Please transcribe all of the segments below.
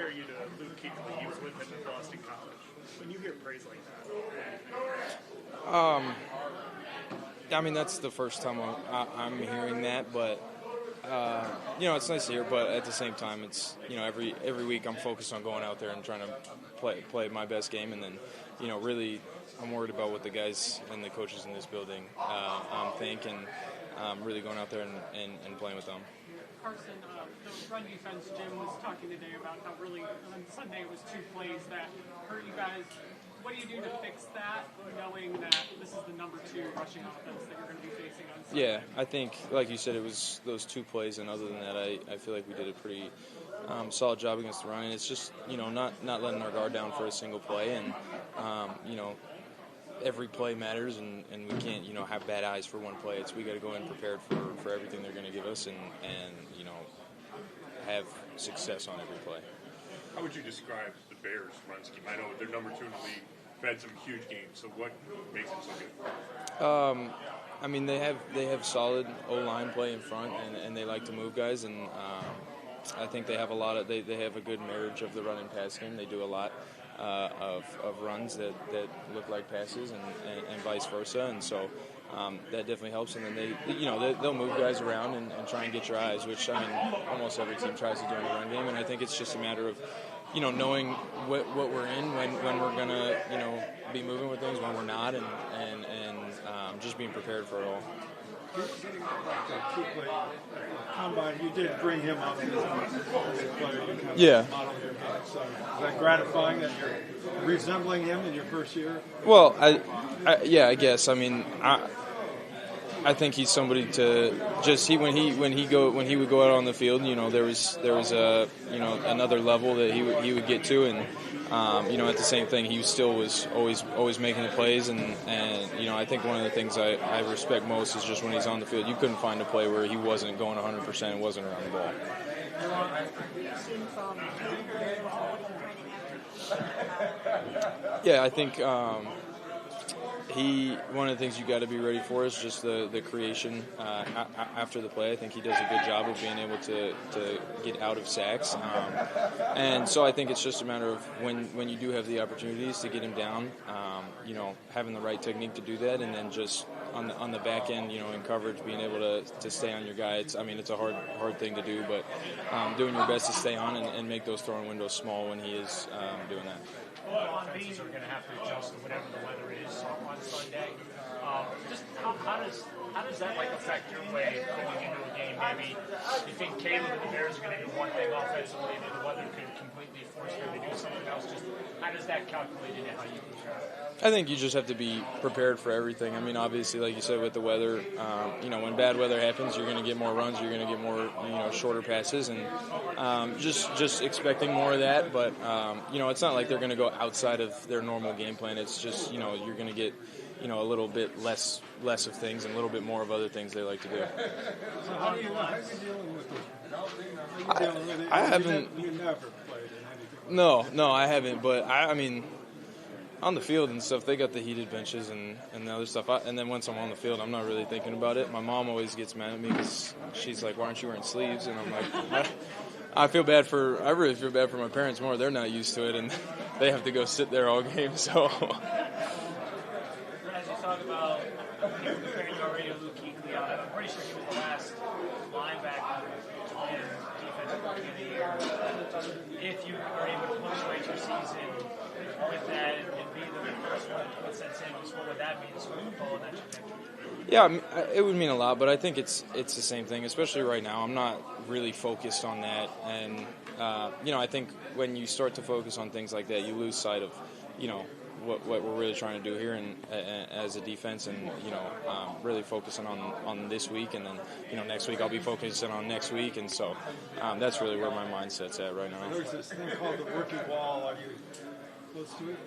compare you to Luke Kuechly. He was with him in Boston College. When you hear praise like that, I mean, that's the first time I'm hearing that, but it's nice to hear. But at the same time, it's every week I'm focused on going out there and trying to play my best game, and then really I'm worried about what the guys and the coaches in this building think, and really going out there and playing with them. Carson, the run defense, Jim was talking today about how really on Sunday it was 2 plays that hurt you guys. What do you do to fix that, knowing that this is the number 2 rushing offense that you're going to be facing on Sunday? Yeah, I think, like you said, it was those 2 plays, and other than that, I feel like we did a pretty solid job against the run. And it's just, not letting our guard down for a single play, and, every play matters, and we can't, have bad eyes for one play. We got to go in prepared for everything they're going to give us, and have success on every play. How would you describe the Bears' run scheme? I know they're number 2 in the league. They've had some huge games. So what makes them so good? I mean, they have solid O-line play in front, and they like to move guys, and I think they have they have a good marriage of the run and pass game. They do a lot of runs that look like passes, and vice versa, and so that definitely helps. And then they'll move guys around and try and get your eyes, which almost every team tries to do in the run game. And I think it's just a matter of knowing what we're in, when we're gonna be moving with things, when we're not, and just being prepared for it all. Getting back to Kuechly, combine, you did bring him up as a player. Yeah. Model your game. So is that gratifying that you're resembling him in your first year? Well, I guess. I mean, I think he's somebody to just when he would go out on the field. There was a another level that he would get to, and at the same thing, he still was always making the plays, and I think one of the things I respect most is just when he's on the field, you couldn't find a play where he wasn't going 100% and wasn't around the ball. Yeah, I think one of the things you got to be ready for is just the creation after the play. I think he does a good job of being able to get out of sacks, and so I think it's just a matter of when you do have the opportunities to get him down, having the right technique to do that, and then just on the back end, in coverage, being able to stay on your guy. It's a hard thing to do, but doing your best to stay on and make those throwing windows small when he is doing that. Offenses are going to have to adjust to whatever the weather is on Sunday. Just how does that affect your way going into a game? Maybe you think Caleb and the Bears are going to do one thing offensively, and the weather could completely force them to do something else. Just how does that calculate into how you prepare? I think you just have to be prepared for everything. I mean, obviously, like you said, with the weather, when bad weather happens, you're going to get more runs, you're going to get more, shorter passes, and just expecting more of that. But it's not like they're going to go outside of their normal game plan. It's just you're going to get a little bit less of things and a little bit more of other things they like to do. So how are you dealing with this? I haven't. You never played in anything. No, I haven't. But I mean, on the field and stuff, they got the heated benches and the other stuff. And then once I'm on the field, I'm not really thinking about it. My mom always gets mad at me because she's like, "Why aren't you wearing sleeves?" And I'm like, I really feel bad for my parents more. They're not used to it, and they have to go sit there all game. So. As you talk about comparing you already to Luke Kuechly, I'm pretty sure he was the last linebacker in defensive rookie of the year. If you are able to punctuate your season with that and be the first one to put that sandwich, what would that mean? So we would follow that trajectory. Yeah, it would mean a lot, but I think it's the same thing, especially right now. I'm not really focused on that, and I think when you start to focus on things like that, you lose sight of what we're really trying to do here and as a defense, and really focusing on this week, and then next week I'll be focusing on next week, and so that's really where my mindset's at right now. There's this thing called the rookie wall. Are you close to it?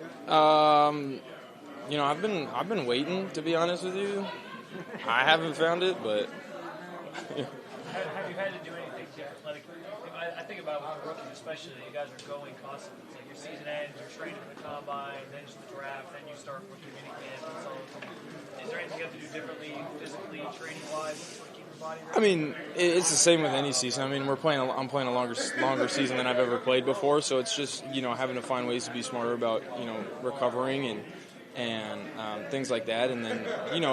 I've been waiting, to be honest with you. I haven't found it, but. Have you had to do anything different? I think about with rookies, especially, you guys are going constantly. It's like your season ends, you're training for the combine, then it's the draft, then you start rookie minicamp and so on. Is there anything you have to do differently, physically, training-wise, to keep your I mean, it's the same with any season. I mean, I'm playing a longer season than I've ever played before, so it's just having to find ways to be smarter about recovering and things like that. And then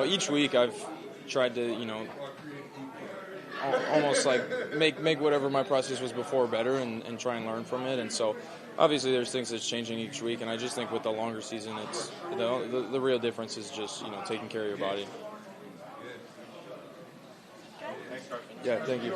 each week I've tried to almost like make whatever my process was before better and try and learn from it. And so obviously there's things that's changing each week, and I just think with the longer season, it's the real difference is just taking care of your body. Yeah, thank you.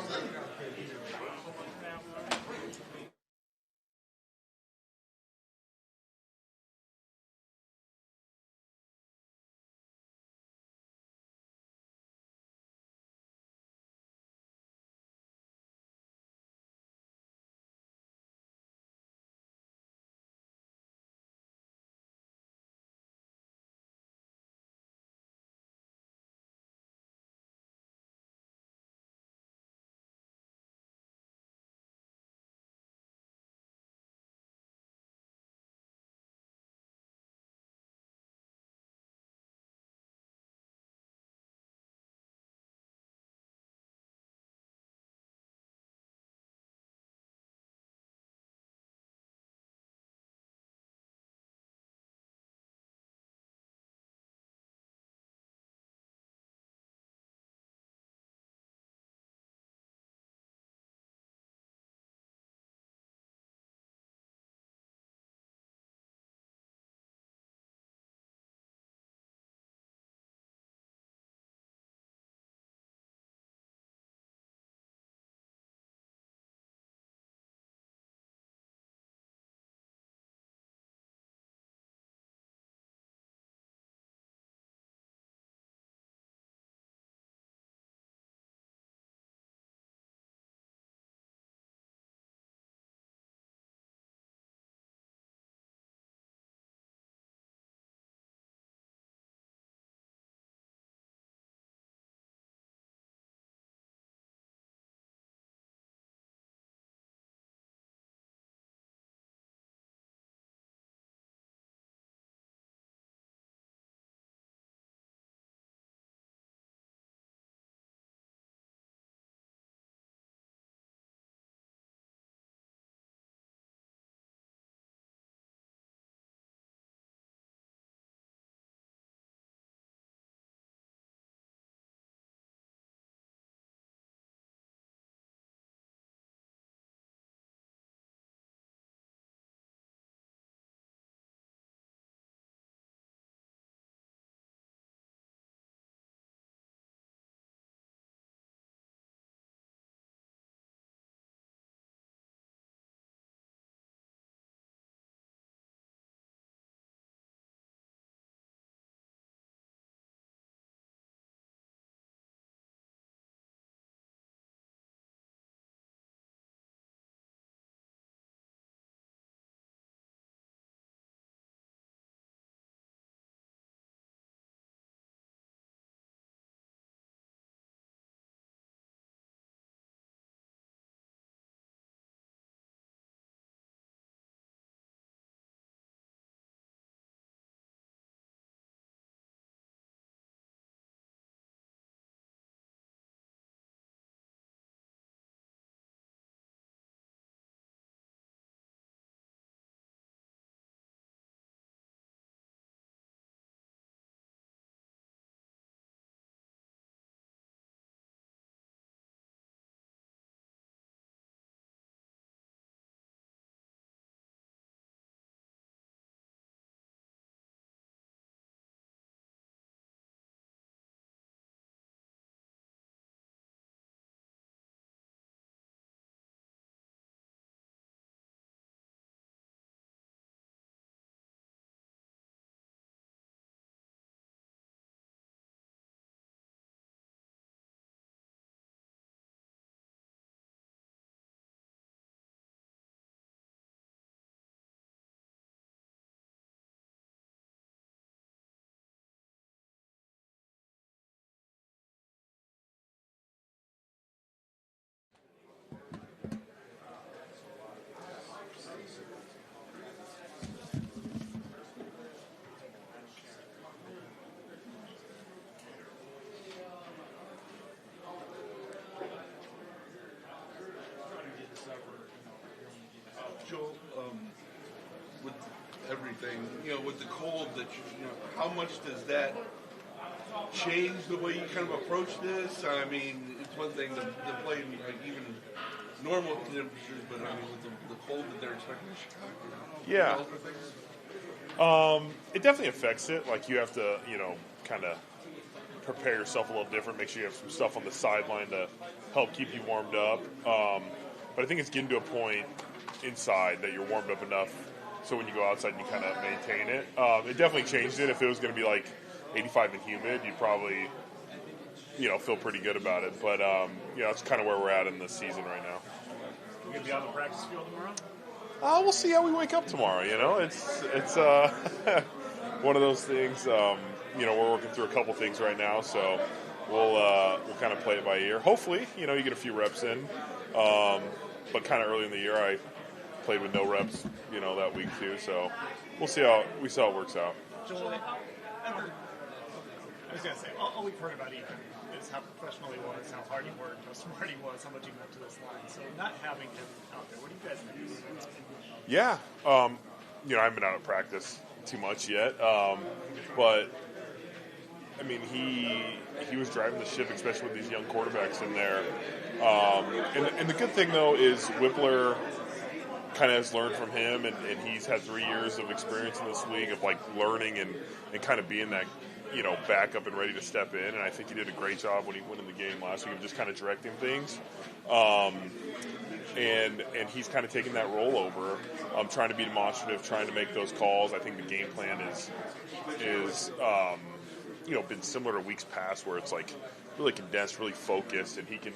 with the cold, how much does that change the way you kind of approach this? I mean, it's one thing to play in even normal temperatures, but I mean, with the cold that they're expecting in Chicago. Yeah. It definitely affects it. Like, you have to, kind of prepare yourself a little different, make sure you have some stuff on the sideline to help keep you warmed up. But I think it's getting to a point inside that you're warmed up enough so when you go outside, you kind of maintain it. It definitely changed it. If it was going to be like 85 and humid, you'd probably, feel pretty good about it. But, that's kind of where we're at in the season right now. You going to be on the practice field tomorrow? We'll see how we wake up tomorrow. It's one of those things. We're working through a couple things right now, so we'll kind of play it by ear. Hopefully, you get a few reps in. But kind of early in the year, I played with no reps, that week too. So we'll see how it works out. Joel, I was going to say, all we've heard about Ethan is how professional he was, how hard he worked, how smart he was, how much he meant to this line. So not having him out there, what do you guys think? Yeah, I haven't been out of practice too much yet, but I mean, he was driving the ship, especially with these young quarterbacks in there. And the good thing though is Whippler kind of has learned from him, and he's had 3 years of experience in this league of like learning and kind of being that backup and ready to step in. And I think he did a great job when he went in the game last week of just kind of directing things. And he's kind of taking that role over, trying to be demonstrative, trying to make those calls. I think the game plan is been similar to weeks past, where it's like really condensed, really focused, and he can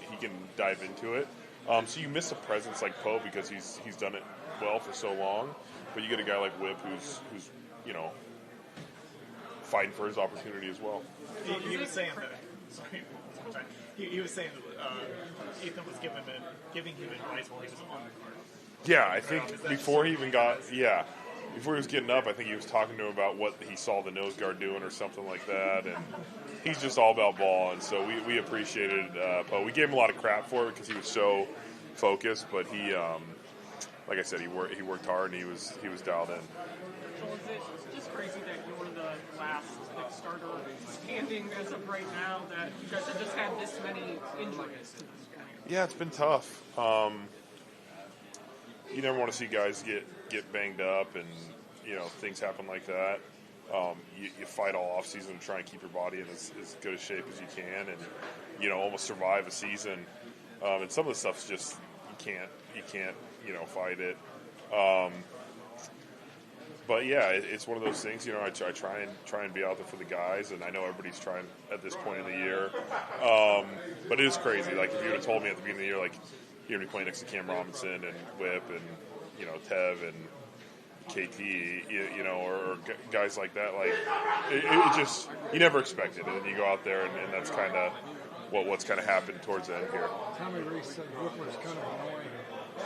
dive into it. So you miss a presence like Poe because he's done it well for so long, but you get a guy like Whip who's fighting for his opportunity as well. He was saying that. Sorry, he was saying that Ethan was giving him advice while he was on the court. Yeah, I think before he was getting up, I think he was talking to him about what he saw the nose guard doing or something like that, and he's just all about ball, and so we appreciated Poe. We gave him a lot of crap for it because he was so focused, but he, like I said, he worked hard and he was dialed in. So is it just crazy that you're the last starter standing as of right now, that you guys have just had this many injuries to this point? Yeah, it's been tough. You never want to see guys get banged up and things happen like that. You fight all off season to try and keep your body in as good a shape as you can, and almost survive a season. And some of the stuff's just you can't fight it. But yeah, it's one of those things. I try and be out there for the guys, and I know everybody's trying at this point in the year. But it is crazy. Like, if you would have told me at the beginning of the year, like, you're gonna be playing next to Cam Robinson and Whip and Tev and KT, or guys like that, like it just, you never expect it, and then you go out there and that's kind of what's kind of happened towards the end here. Tommy Reese said Whippler's kind of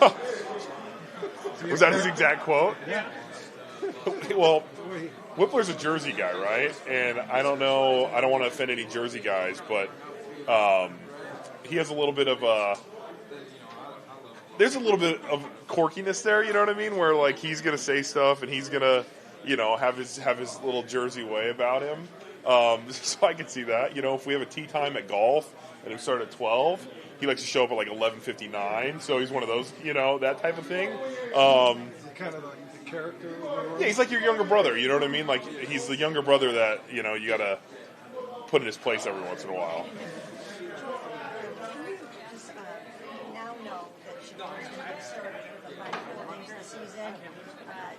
annoying. Was that his exact quote? Yeah. Well, Whippler's a Jersey guy, right? And I don't want to offend any Jersey guys, but he has a little bit of there's a little bit of quirkiness there, you know what I mean? Where like he's gonna say stuff and he's gonna, have his little Jersey way about him. So I can see that. If we have a tee time at golf and we start at 12, he likes to show up at like 11:59. So he's one of those, that type of thing. Kind of like the character. Yeah, he's like your younger brother. You know what I mean? Like he's the younger brother that you gotta put in his place every once in a while.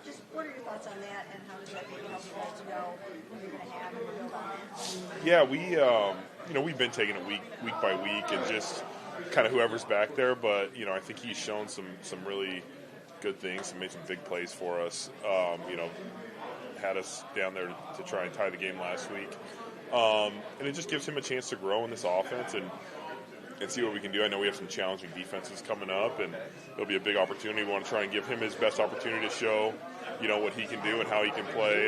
Just what are your thoughts on that, and how does that maybe help you guys to know who you're going to have and build on that? Yeah, we've been taking it week by week and just kind of whoever's back there. But I think he's shown some really good things and made some big plays for us. Had us down there to try and tie the game last week, and it just gives him a chance to grow in this offense and see what we can do. I know we have some challenging defenses coming up, and it'll be a big opportunity. We want to try and give him his best opportunity to show, what he can do and how he can play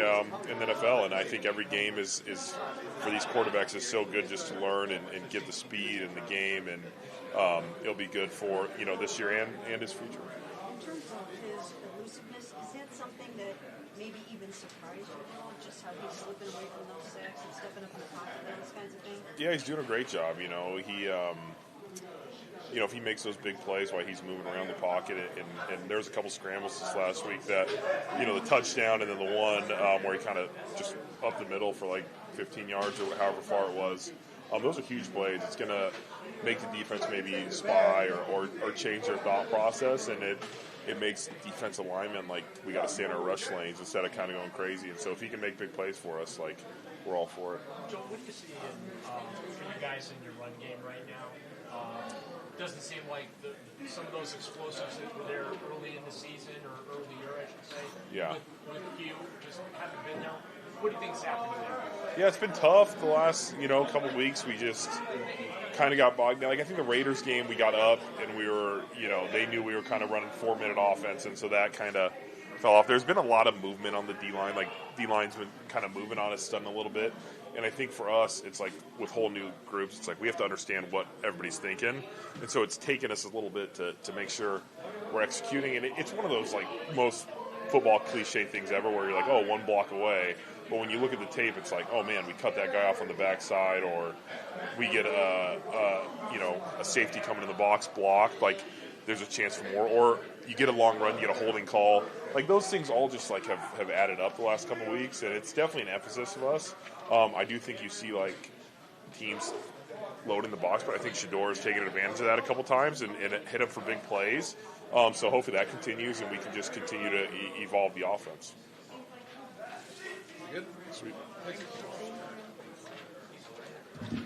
in the NFL. And I think every game is for these quarterbacks is so good just to learn and get the speed in the game, and it'll be good for this year and his future. in terms of his elusiveness, is that something that maybe even surprised you at all? Just how he's slipping away from those sacks and stepping up in the pocket, those kinds of things? Yeah, he's doing a great job. If he makes those big plays while he's moving around the pocket, and there's a couple scrambles this last week that, the touchdown and then the one where he kind of just up the middle for like 15 yards or however far it was. Those are huge plays. It's going to make the defense maybe spy or change their thought process, and it makes defensive linemen like we got to stay in our rush lanes instead of kind of going crazy. And so if he can make big plays for us, like we're all for it. Joe, what do you see for you guys in your run game right now? Doesn't seem like some of those explosives that were there early in the season or earlier, I should say. Yeah. With you, just haven't been there. What do you think's happening there? Yeah, it's been tough the last, couple of weeks. We just kind of got bogged down. Like I think the Raiders game, we got up and we were, they knew we were kind of running 4-minute offense, and so that kind of fell off. There's been a lot of movement on the D-line. Like D-line's been kind of moving on us, stunning a little bit. And I think for us, it's like with whole new groups, it's like we have to understand what everybody's thinking. And so it's taken us a little bit to make sure we're executing. And it's one of those like most football cliche things ever where you're like, oh, one block away. But when you look at the tape, it's like, oh man, we cut that guy off on the backside, or we get a safety coming in the box blocked. Like there's a chance for more, or you get a long run, you get a holding call. Like those things all just like have added up the last couple of weeks, and it's definitely an emphasis of us. I do think you see like teams loading the box, but I think Shador has taken advantage of that a couple times and hit him for big plays. So hopefully that continues, and we can just continue to evolve the offense. Good. Sweet. Thank you.